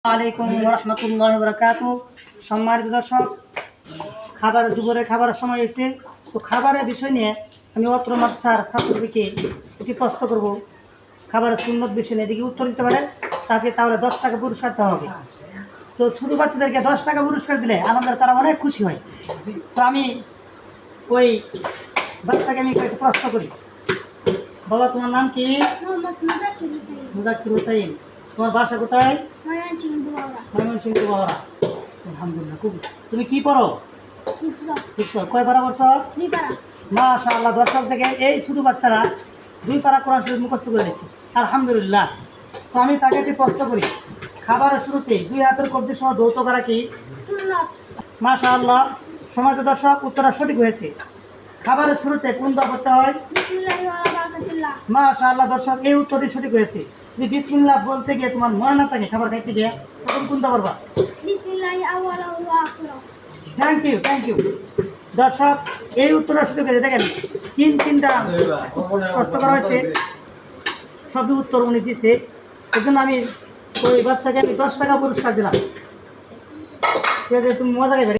আলাইকুম রহমতুল্লাহ বারাকাতুহু। সম্মানিত দর্শক, দুপুরে খাবারের সময় এসে তো খাবারের বিষয় নিয়ে আমি অত্র মাদ্রাসার ছাত্রদেরকে একটি প্রশ্ন করব। খাবারের সুন্নত বিষয় নিয়ে এদিকে উত্তর দিতে পারে তাহলে 10 টাকা পুরস্কার দেওয়া হবে। তো ছোটো বাচ্চাদেরকে 10 টাকা পুরস্কার দিলে আনন্দের তারা অনেক খুশি হয়। তো আমি ওই বাচ্চাকে আমি একটু প্রশ্ন করি। বাবা, তোমার নাম কি? মুজাক্কির হোসাইন। তোমার বাসা কোথায়? ময়মনসিংহ বহরা। আলহামদুলিল্লাহ। খুব তুমি কি পড়ো? কয় পারা পড়ছ? মাশাআল্লাহ। দর্শক থেকে এই ছোটো বাচ্চারা 2 পারা কোরআন শরীফ মুখস্থ করে দিয়েছে, আলহামদুলিল্লাহ। তো আমি তাকে একটি প্রশ্ন করি, খাবারের শুরুতে 2 হাতের কবজির সহ ধৌত করা কি সুন্নাত? মাশাআল্লাহ। সম্মানিত দর্শক, উত্তরটা সঠিক হয়েছে। খাবারের শুরুতে কোন দোয়া করতে হয়? মাশাআল্লাহ। দর্শক, এই উত্তরটি সঠিক হয়েছে। যদি বিসমিল্লাহ বলতে গিয়ে তোমার মনে না থাকে খাবার খাইতে গিয়ে, তখন কোনটা করবা? Thank you. দর্শক, এই উত্তরটা সঠিক হয়েছে। দেখেন, তিনটা প্রশ্ন করা হয়েছে, সবই উত্তর উনি দিছে। এই জন্য আমি ওই বাচ্চাকে 10 টাকা পুরস্কার দিলাম। তুমি মজা খাইবে।